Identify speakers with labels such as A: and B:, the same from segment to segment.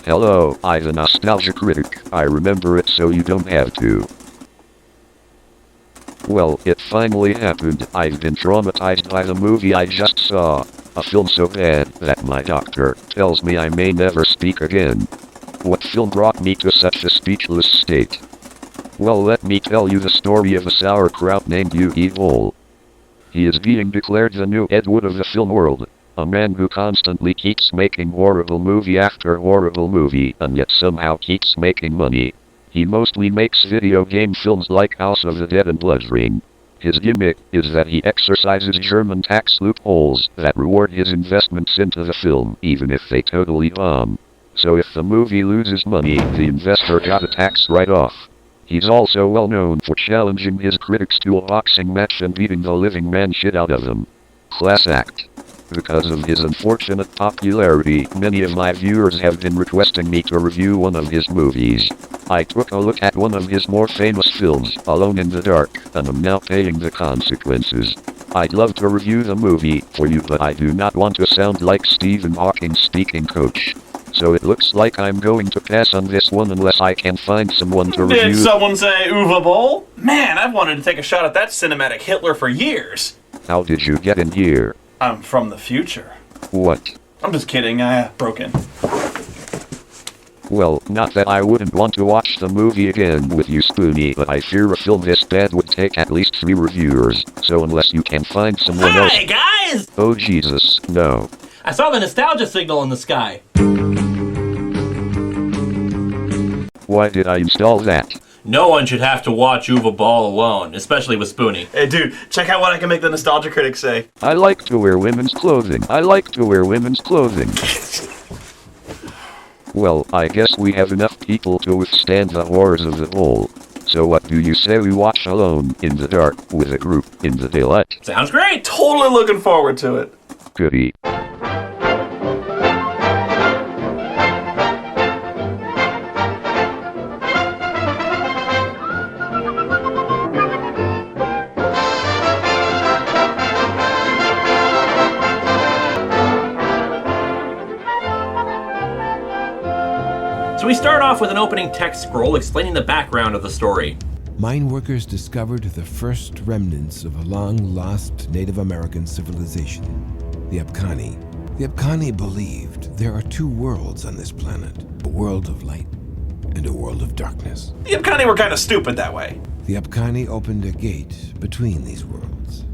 A: Hello, I'm the Nostalgia Critic. I remember it so you don't have to. Well, it finally happened. I've been traumatized by the movie I just saw. A film so bad that my doctor tells me I may never speak again. What film brought me to such a speechless state? Well, let me tell you the story of a sauerkraut named Uwe Boll. He is being declared the new Ed Wood of the film world. A man who constantly keeps making horrible movie after horrible movie and yet somehow keeps making money. He mostly makes video game films like House of the Dead and Blood Ring. His gimmick is that he exercises German tax loopholes that reward his investments into the film even if they totally bomb. So if the movie loses money, the investor got a tax write-off. He's also well known for challenging his critics to a boxing match and beating the living man shit out of them. Class act. Because of his unfortunate popularity, many of my viewers have been requesting me to review one of his movies. I took a look at one of his more famous films, Alone in the Dark, and am now paying the consequences. I'd love to review the movie for you, but I do not want to sound like Stephen Hawking speaking coach. So it looks like I'm going to pass on this one unless I can find someone to review.
B: Did someone say Uwe Boll? Man, I've wanted to take a shot at that cinematic Hitler for years.
A: How did you get in here?
B: I'm from the future.
A: What?
B: I'm just kidding, I broke in.
A: Well, not that I wouldn't want to watch the movie again with you, Spoony, but I fear a film this bad would take at least 3 reviewers, so unless you can find someone else—
C: Hi, guys!
A: Oh Jesus, no.
C: I saw the nostalgia signal in the sky.
A: Why did I install that?
C: No one should have to watch Uwe Boll alone, especially with Spoony.
B: Hey dude, check out what I can make the Nostalgia Critic say.
A: I like to wear women's clothing. I like to wear women's clothing. Well, I guess we have enough people to withstand the horrors of the Boll. So what do you say we watch Alone in the Dark with a group in the daylight?
C: Sounds great!
B: Totally looking forward to it.
A: Goody.
C: So we start off with an opening text scroll explaining the background of the story.
D: Mine workers discovered the first remnants of a long-lost Native American civilization, the Abkhani. The Abkhani believed there are 2 worlds on this planet, a world of light and a world of darkness.
B: The Abkhani were kind of stupid that way.
D: The Abkhani opened a gate between these worlds.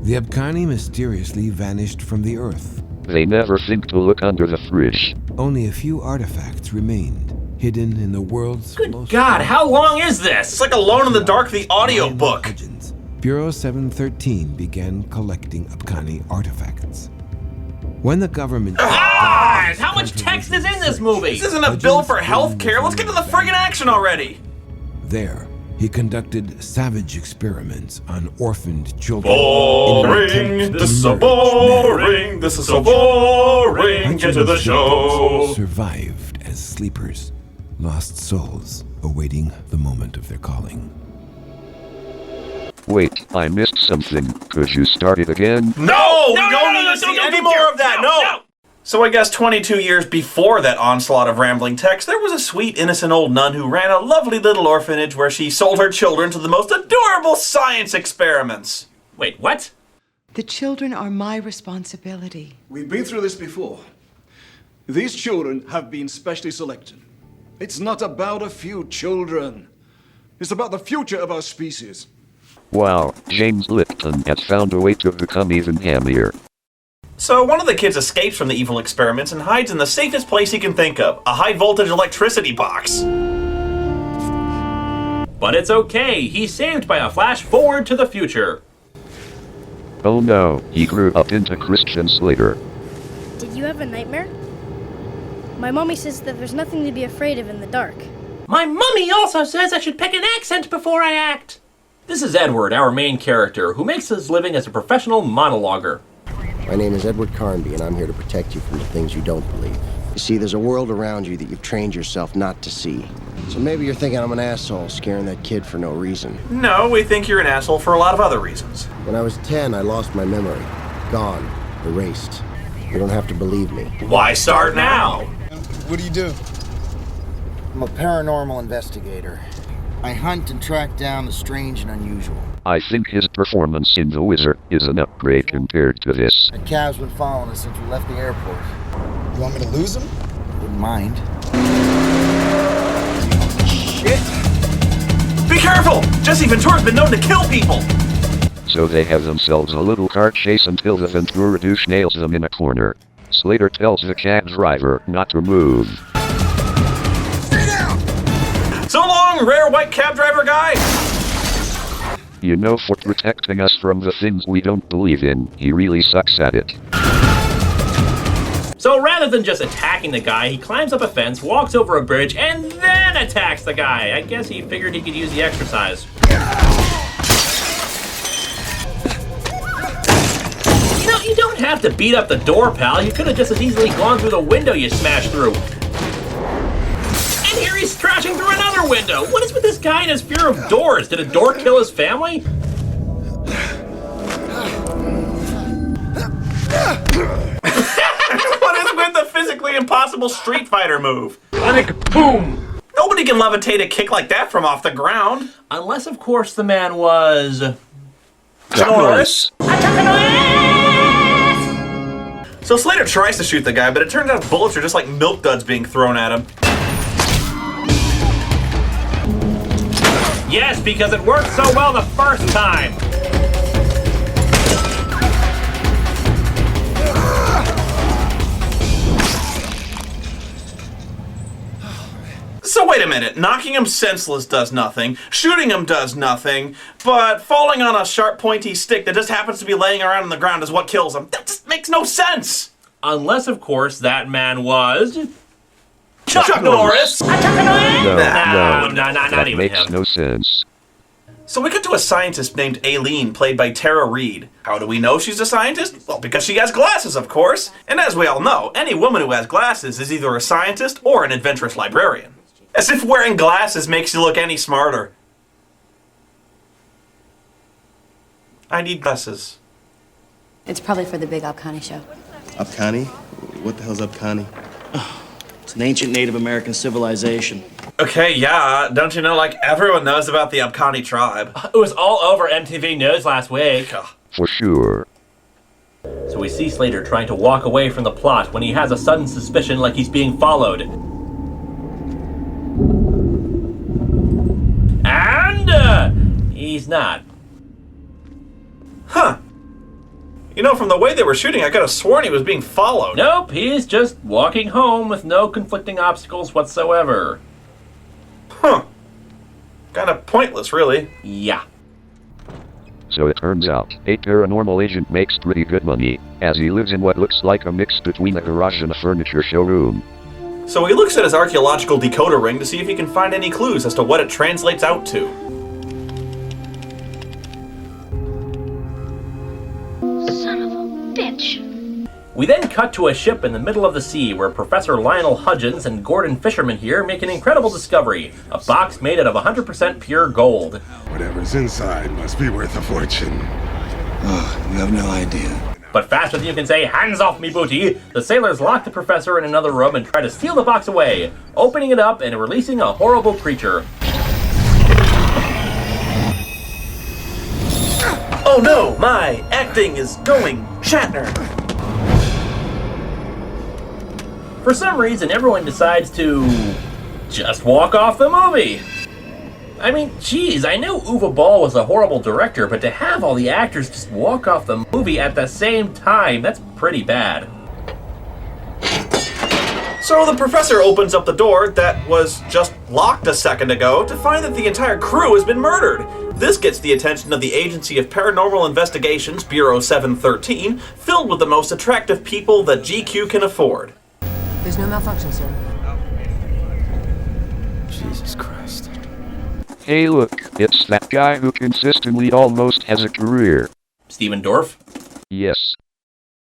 D: The Abkhani mysteriously vanished from the Earth.
A: They never think to look under the fridge.
D: Only a few artifacts remained, hidden in the world's most—
C: Good God, how long is this?
B: It's like Alone in the Dark, the audiobook.
D: Legends. Bureau 713 began collecting Abkhani artifacts. When the government—
C: Ah! How much text is in this movie?
B: This isn't a bill for healthcare. Let's get to the friggin' action already.
D: There, he conducted savage experiments on orphaned children.
B: Boring. This is so boring. This is so boring. Get to the show.
D: Survived as sleepers, lost souls awaiting the moment of their calling.
A: Wait, I missed something. Could you start it again?
B: No! We don't need to see any more of that. No! So I guess 22 years before that onslaught of rambling text, there was a sweet, innocent old nun who ran a lovely little orphanage where she sold her children to the most adorable science experiments.
C: Wait, what?
E: The children are my responsibility.
F: We've been through this before. These children have been specially selected. It's not about a few children. It's about the future of our species.
A: Wow, James Lipton has found a way to become even hammier.
B: So one of the kids escapes from the evil experiments and hides in the safest place he can think of, a high-voltage electricity box.
C: But it's okay, he's saved by a flash forward to the future.
A: Oh no, he grew up into Christian Slater.
G: Did you have a nightmare? My mommy says that there's nothing to be afraid of in the dark.
C: My mummy also says I should pick an accent before I act. This is Edward, our main character, who makes his living as a professional monologuer.
H: My name is Edward Carnby, and I'm here to protect you from the things you don't believe. You see, there's a world around you that you've trained yourself not to see. So maybe you're thinking I'm an asshole scaring that kid for no reason.
B: No, we think you're an asshole for a lot of other reasons.
H: When I was 10, I lost my memory. Gone. Erased. You don't have to believe me.
B: Why start now?
I: What do you do?
H: I'm a paranormal investigator. I hunt and track down the strange and unusual.
A: I think his performance in The Wizard is an upgrade compared to this.
H: That cab's been following us since we left the airport.
F: You want me to lose him?
H: Wouldn't mind.
B: Be careful! Jesse Ventura's been known to kill people!
A: So they have themselves a little car chase until the Ventura douche nails them in a corner. Slater tells the cab driver not to move.
F: Stay down!
B: So long, rare white cab driver guy!
A: You know, for protecting us from the things we don't believe in, he really sucks at it.
C: So rather than just attacking the guy, he climbs up a fence, walks over a bridge, and then attacks the guy. I guess he figured he could use the exercise. You know, you don't have to beat up the door, pal. You could have just as easily gone through the window you smashed through. And here he's crashing through another window. What is with this guy and his fear of doors? Did a door kill his family?
B: What is with the physically impossible Street Fighter move?
C: Panic boom!
B: Nobody can levitate a kick like that from off the ground.
C: Unless, of course, the man was...
B: Norris? So Slater tries to shoot the guy, but it turns out bullets are just like milk duds being thrown at him.
C: Yes, because it worked so well the first time!
B: So wait a minute, knocking him senseless does nothing, shooting him does nothing, but falling on a sharp pointy stick that just happens to be laying around on the ground is what kills him. That just makes no sense!
C: Unless, of course, that man was...
B: Chuck Norris!
A: No,
C: not
A: that
C: even
A: makes
C: him.
A: no sense.
B: So we get to a scientist named Aileen, played by Tara Reid. How do we know she's a scientist? Well, because she has glasses, of course. And as we all know, any woman who has glasses is either a scientist or an adventurous librarian. As if wearing glasses makes you look any smarter. I need glasses.
I: It's probably for the big Alcani show.
J: Upcani? What the hell's Upcani?
K: It's an ancient Native American civilization.
B: Okay, yeah, don't you know, like, everyone knows about the Upcani tribe.
C: It was all over MTV News last week.
A: For sure.
C: So we see Slater trying to walk away from the plot when he has a sudden suspicion like he's being followed. And, he's not.
B: Huh. You know, from the way they were shooting, I could have sworn he was being followed.
C: Nope, he's just walking home with no conflicting obstacles whatsoever.
B: Huh. Kind of pointless, really.
C: Yeah.
A: So it turns out, a paranormal agent makes pretty good money, as he lives in what looks like a mix between a garage and a furniture showroom.
B: So he looks at his archaeological decoder ring to see if he can find any clues as to what it translates out to.
G: Son of a bitch.
C: We then cut to a ship in the middle of the sea where Professor Lionel Hudgens and Gordon Fisherman here make an incredible discovery. A box made out of 100% pure gold.
D: Whatever's inside must be worth a fortune.
J: Oh, you have no idea.
C: But faster than you can say, hands off me booty, the sailors lock the professor in another room and try to steal the box away, opening it up and releasing a horrible creature.
B: Oh no, my acting is going Shatner.
C: For some reason, everyone decides to just walk off the movie. I mean, geez, I knew Uwe Boll was a horrible director, but to have all the actors just walk off the movie at the same time, that's pretty bad.
B: So the professor opens up the door that was just locked a second ago to find that the entire crew has been murdered. This gets the attention of the Agency of Paranormal Investigations, Bureau 713, filled with the most attractive people that GQ can afford.
I: There's no malfunction, sir.
D: Jesus Christ.
A: Hey look, it's that guy who consistently almost has a career.
C: Stephen Dorff?
A: Yes.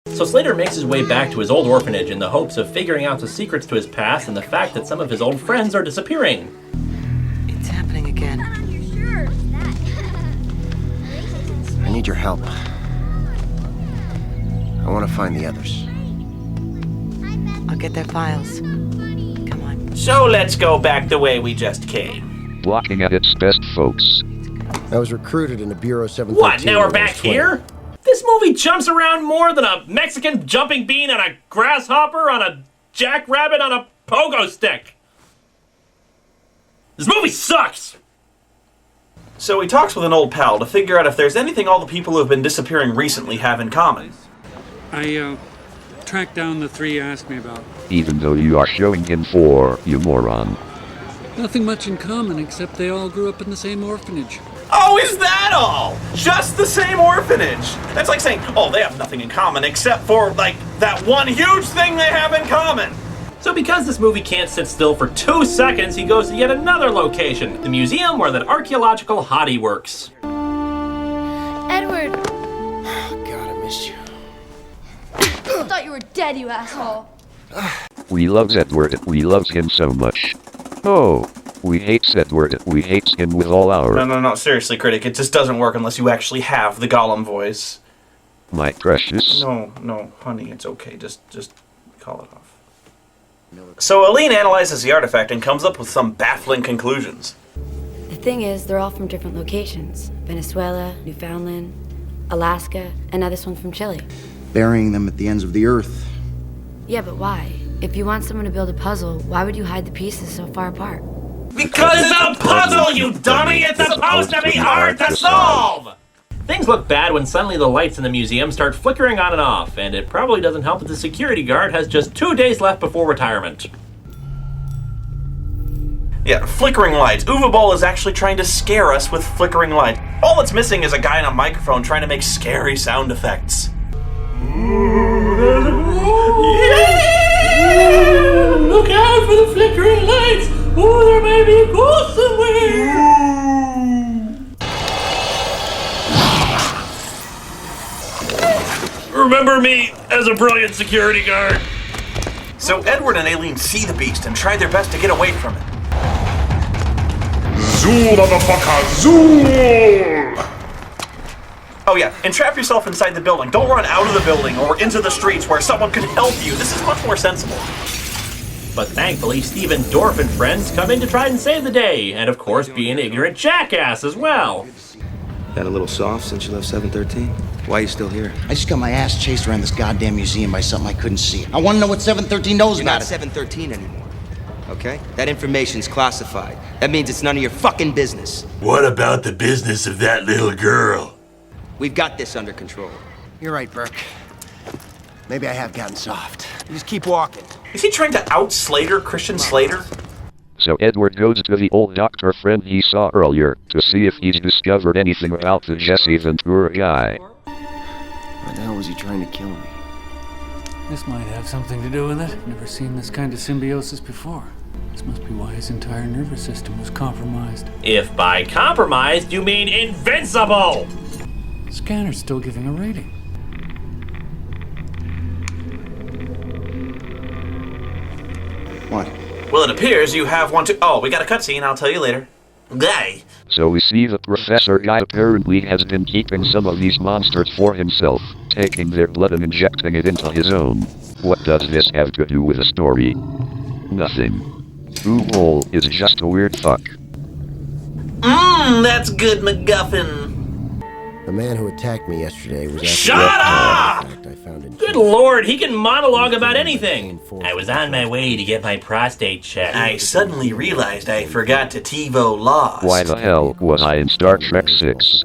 C: So Slater makes his way back to his old orphanage in the hopes of figuring out the secrets to his past and the fact that some of his old friends are disappearing.
I: It's happening again.
H: I need your help. I want to find the others.
I: I'll get their files. Come on.
B: So let's go back the way we just came.
A: Blocking at its best, folks.
H: I was recruited into Bureau 713.
C: What, now we're
H: when I was
C: back
H: 20.
C: here? This movie jumps around more than a Mexican jumping bean on a grasshopper on a jackrabbit on a pogo stick. This movie sucks!
B: So he talks with an old pal to figure out if there's anything all the people who have been disappearing recently have in common.
L: I tracked down the 3 you asked me about.
A: Even though you are showing him 4, you moron.
L: Nothing much in common except they all grew up in the same orphanage.
B: Oh, is that all? Just the same orphanage? That's like saying, oh, they have nothing in common except for, like, that one huge thing they have in common.
C: So because this movie can't sit still for 2 seconds, he goes to yet another location, the museum where that archaeological hottie works.
G: Edward!
H: God, I missed you.
G: I thought you were dead, you asshole.
A: We loves Edward, we loves him so much. Oh, we hates Edward, we hates him with all our...
B: No, seriously, Critic, it just doesn't work unless you actually have the Gollum voice.
A: My precious.
B: No, honey, it's okay, just call it off. So Aline analyzes the artifact and comes up with some baffling conclusions.
I: The thing is, they're all from different locations. Venezuela, Newfoundland, Alaska, and now this one's from Chile.
K: Burying them at the ends of the earth.
I: Yeah, but why? If you want someone to build a puzzle, why would you hide the pieces so far apart?
C: Because it's a puzzle, you dummy! It's supposed to be hard to solve! Things look bad when suddenly the lights in the museum start flickering on and off, and it probably doesn't help that the security guard has just 2 days left before retirement.
B: Yeah, flickering lights. Uwe Boll is actually trying to scare us with flickering lights. All that's missing is a guy on a microphone trying to make scary sound effects.
C: Look out for the flickering lights! Oh, there may be a ghost somewhere! Remember me as a brilliant security guard.
B: So Edward and Aileen see the beast and try their best to get away from it.
M: Zool, motherfucker, zool!
B: Oh yeah, and trap yourself inside the building. Don't run out of the building or into the streets where someone could help you. This is much more sensible.
C: But thankfully, Steve and Dorf and friends come in to try and save the day, and of course be an ignorant jackass as well.
J: Got a little soft since you left 713? Why are you still here?
K: I just got my ass chased around this goddamn museum by something I couldn't see. I want to know what 713 knows
J: You're
K: about
J: not
K: it.
J: 713 anymore, okay? That information's classified. That means it's none of your fucking business.
M: What about the business of that little girl?
J: We've got this under control.
H: You're right, Burke. Maybe I have gotten soft. You just keep walking.
B: Is he trying to out-Slater Christian Slater?
A: So Edward goes to the old doctor friend he saw earlier to see if he's discovered anything about the Jesse Ventura guy.
H: Why the hell was he trying to kill me?
L: This might have something to do with it. Never seen this kind of symbiosis before. This must be why his entire nervous system was compromised.
C: If by compromised you mean invincible!
L: Scanner's still giving a rating.
K: What?
B: Well, it appears you have one too. Oh, we got a cutscene. I'll tell you later. Guy.
A: So we see the Professor guy apparently has been keeping some of these monsters for himself, taking their blood and injecting it into his own. What does this have to do with the story? Nothing. Uwe Boll is just a weird fuck.
B: That's good MacGuffin.
H: The man who attacked me yesterday was...
C: Shut up!
H: I found in
C: Good lord, he can monologue about anything. I was on my way to get my prostate checked.
B: I suddenly realized I forgot to TiVo Lost.
A: Why the hell was I in Star Trek 6?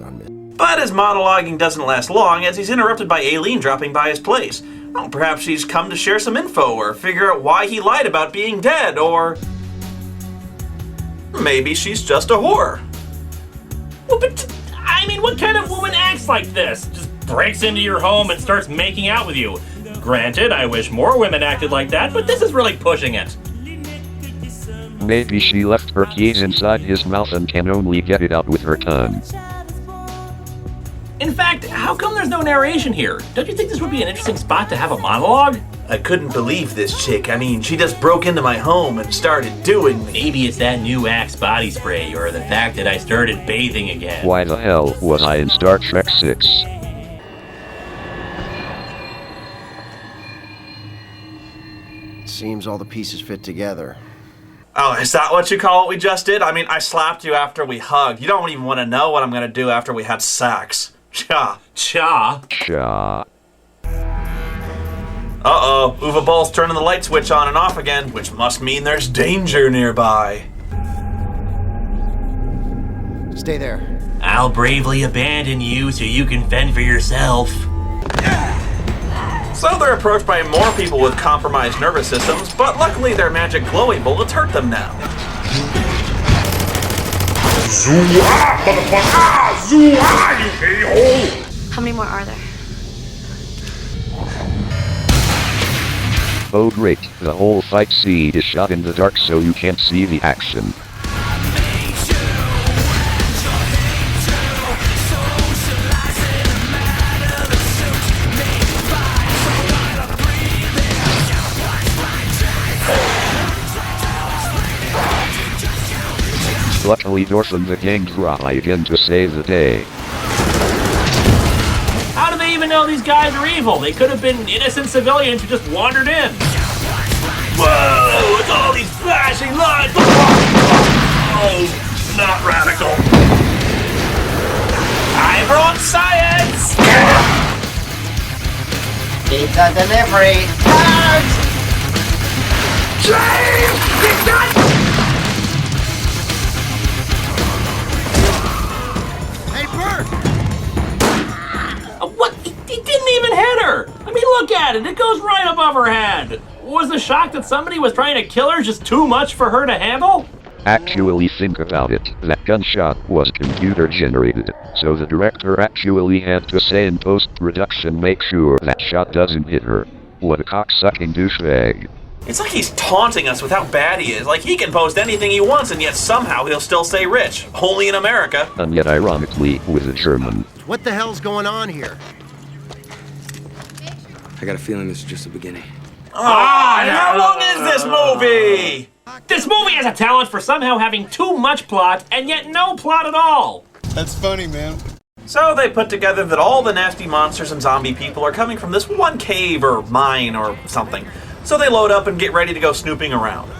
B: But his monologuing doesn't last long as he's interrupted by Aileen dropping by his place. Well, perhaps she's come to share some info or figure out why he lied about being dead, or... maybe she's just a whore.
C: Well, but... I mean, what kind of woman acts like this? Just breaks into your home and starts making out with you. Granted, I wish more women acted like that, but this is really pushing it.
A: Maybe she left her keys inside his mouth and can only get it out with her tongue.
C: In fact, how come there's no narration here? Don't you think this would be an interesting spot to have a monologue?
B: I couldn't believe this chick. I mean, she just broke into my home and started doing me.
C: Maybe it's that new Axe body spray, or the fact that I started bathing again.
A: Why the hell was I in Star Trek 6?
H: Seems all the pieces fit together.
B: Oh, is that what you call what we just did? I mean, I slapped you after we hugged. You don't even want to know what I'm going to do after we had sex. Cha.
C: Cha.
A: Cha.
B: Uh-oh, Uwe Boll's turning the light switch on and off again, which must mean there's danger nearby.
H: Stay there.
C: I'll bravely abandon you so you can fend for yourself.
B: So they're approached by more people with compromised nervous systems, but luckily their magic glowing bullets hurt them now.
M: Zoo-ah, motherfucker! Zoo-ah, you a-hole!
I: How many more are there?
A: Oh great, the whole fight scene is shot in the dark so you can't see the action. Luckily Dorf and the gang try again to save the day.
C: How do they even know these guys are evil? They could have been innocent civilians who just wandered in. Whoa, it's all these flashing lights! Oh, not radical. I brought science!
N: Pizza delivery!
C: James! He's not... What? He didn't even hit her! I mean, look at it! It goes right above her head! Was the shock that somebody was trying to kill her just too much for her to handle?
A: Actually think about it, that gunshot was computer generated, so the director actually had to say in post-production make sure that shot doesn't hit her. What a cocksucking douchebag.
B: It's like he's taunting us with how bad he is. Like he can post anything he wants and yet somehow he'll still stay rich. Only in America.
A: And yet ironically, with a German.
H: What the hell's going on here?
J: I got a feeling this is just the beginning.
B: How long is this movie?
C: This movie has a talent for somehow having too much plot and yet no plot at all.
F: That's funny, man.
B: So they put together that all the nasty monsters and zombie people are coming from this one cave or mine or something. So they load up and get ready to go snooping around.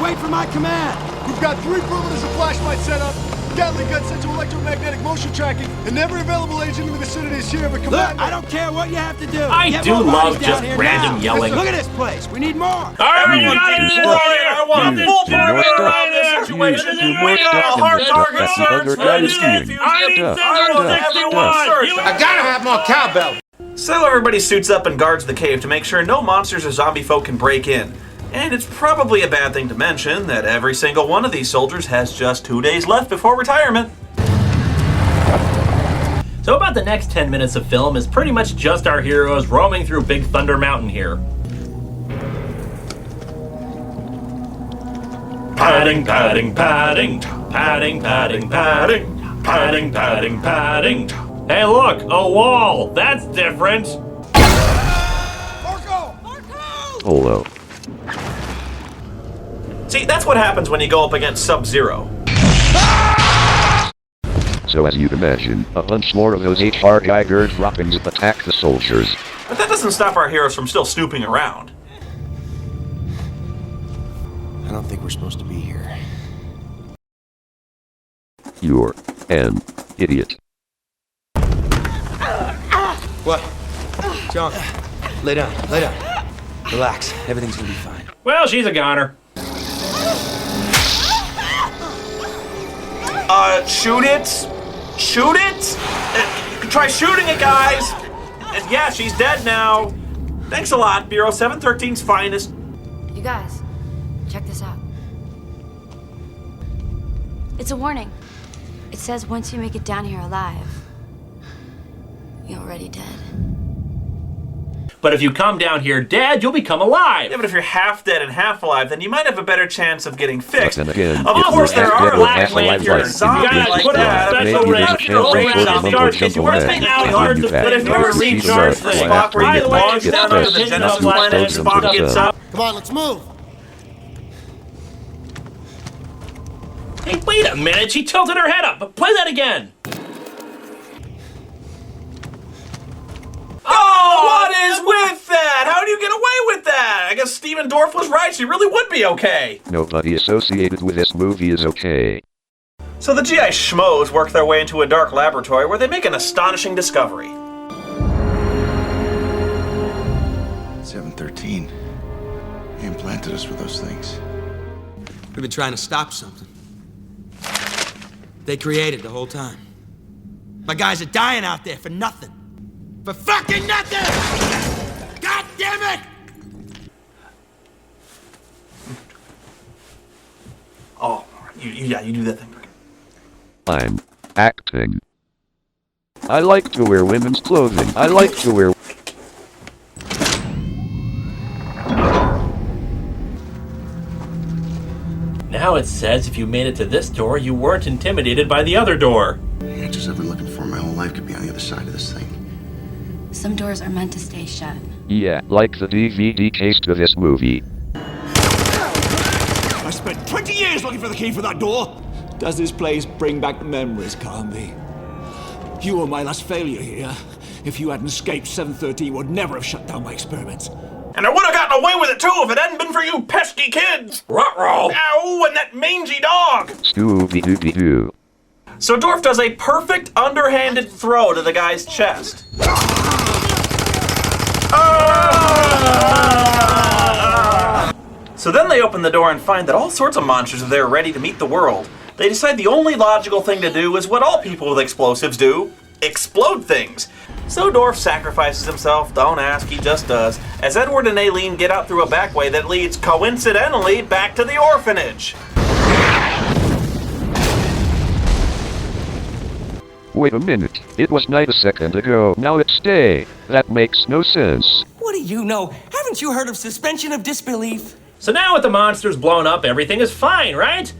F: Wait for my command. We've got 3 perimeters of flashlight set up, Gatling gun sent to electromagnetic motion tracking, and every available agent in the vicinity is here, but command...
N: Look, I don't care what you have to do.
C: I do love just random yelling.
N: Look at this place. We need more.
B: Everyone I want a full perimeter around this situation. We got a hard target search.
J: I gotta have more cowbell.
B: So everybody suits up and guards the cave to make sure no monsters or zombie folk can break in. And it's probably a bad thing to mention that every single one of these soldiers has just 2 days left before retirement.
C: So about the next 10 minutes of film is pretty much just our heroes roaming through Big Thunder Mountain here. Padding, padding, padding, padding, padding, padding, padding, padding, padding. Hey look, a wall! That's different!
A: Hello.
B: See, that's what happens when you go up against Sub-Zero.
A: So as you'd imagine, a bunch more of those HR Geiger droppings attack the soldiers.
B: But that doesn't stop our heroes from still snooping around.
H: I don't think we're supposed to be here.
A: You're an idiot.
J: What? John, lay down, lay down. Relax, everything's gonna be fine.
C: Well, she's a goner.
B: Shoot it? Shoot it? Try shooting it, guys! Yeah, she's dead now. Thanks a lot, Bureau 713's finest.
I: You guys, check this out. It's a warning. It says once you make it down here alive, you're already dead.
C: But if you come down here dead, you'll become alive.
B: Yeah, but if you're half dead and half alive, then you might have a better chance of getting fixed.
A: But then again,
B: Of course, there are
A: half
B: lags if you're a zombie like that.
A: maybe there's a chance of
B: But if you're a recharge the spot where you launch down onto the Genesis planet and Spock gets up.
H: Come on, let's move.
C: Hey, wait a minute, she tilted her head up. Play that again.
B: Oh, What is with that? How do you get away with that? I guess Steven Dorff was right. She really would be okay.
A: Nobody associated with this movie is okay.
B: So the GI schmoes work their way into a dark laboratory where they make an astonishing discovery.
K: 713. They implanted us with those things.
O: We've been trying to stop something. They created the whole time. My guys are dying out there for nothing. For fucking nothing! God damn it!
B: Oh, you do that thing.
A: I'm acting. I like to wear women's clothing. I like to wear...
C: Now it says if you made it to this door, you weren't intimidated by the other door.
K: The answers I've been looking for my whole life could be on the other side of this thing.
I: Some doors are meant to stay shut.
A: Yeah, like the DVD case to this movie.
F: I spent 20 years looking for the key for that door. Does this place bring back memories, Carnby? You were my last failure here. If you hadn't escaped, 713 would never have shut down my experiments.
B: And I would have gotten away with it too if it hadn't been for you pesky kids! Ruh-roh! Ow, and that mangy dog!
A: Scooby-Dooby-Doo.
B: So Dorff does a perfect underhanded throw to the guy's chest. So then they open the door and find that all sorts of monsters are there ready to meet the world. They decide the only logical thing to do is what all people with explosives do: explode things. So Dorff sacrifices himself, don't ask, he just does, as Edward and Aileen get out through a back way that leads, coincidentally, back to the orphanage.
A: Wait a minute, it was night a second ago, now it's day. That makes no sense.
O: What do you know? Haven't you heard of suspension of disbelief?
C: So now with the monsters blown up, everything is fine, right?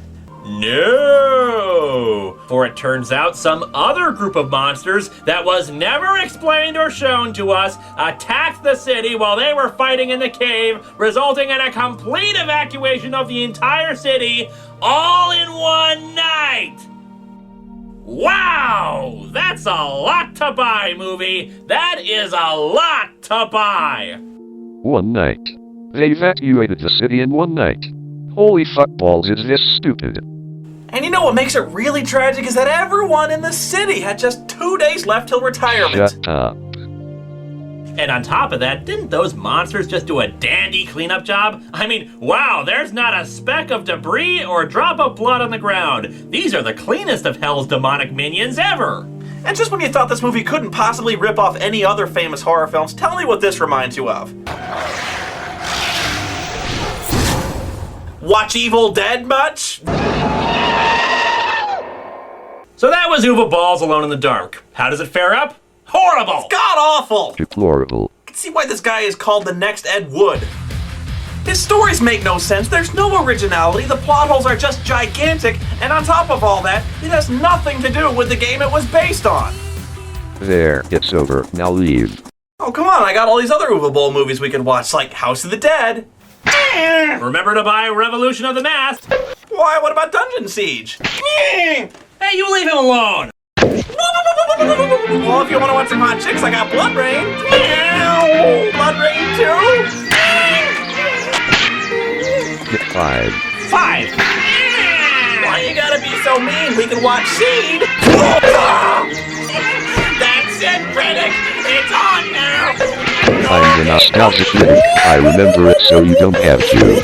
C: No! For it turns out some other group of monsters that was never explained or shown to us attacked the city while they were fighting in the cave, resulting in a complete evacuation of the entire city, all in one night! Wow! That's a lot to buy, movie! That is a lot to buy!
A: One night. They evacuated the city in one night. Holy fuckballs, is this stupid?
B: And you know what makes it really tragic is that everyone in the city had just 2 days left till retirement.
A: Shut up.
C: And on top of that, didn't those monsters just do a dandy cleanup job? I mean, wow, there's not a speck of debris or a drop of blood on the ground. These are the cleanest of Hell's demonic minions ever.
B: And just when you thought this movie couldn't possibly rip off any other famous horror films, tell me what this reminds you of. Watch Evil Dead much?
C: So that was Uwe Boll's Alone in the Dark. How does it fare up? Horrible!
B: It's god-awful!
A: Deplorable.
B: I can see why this guy is called the next Ed Wood. His stories make no sense, there's no originality, the plot holes are just gigantic, and on top of all that, it has nothing to do with the game it was based on.
A: There, it's over. Now leave.
B: Oh, come on, I got all these other Uwe Boll movies we could watch, like House of the Dead.
C: Remember to buy Revolution of the Masked.
B: Why, what about Dungeon Siege?
C: Hey, you leave him alone!
B: Well, if you want to watch some hot chicks, I got Blood Rain. Blood Rain 2.
A: Hit 5.
C: 5.
B: Why you gotta be so mean? We can watch Seed. That's it, Critic. It's on now.
A: I'm the Nostalgia Critic. I remember it so you don't have to.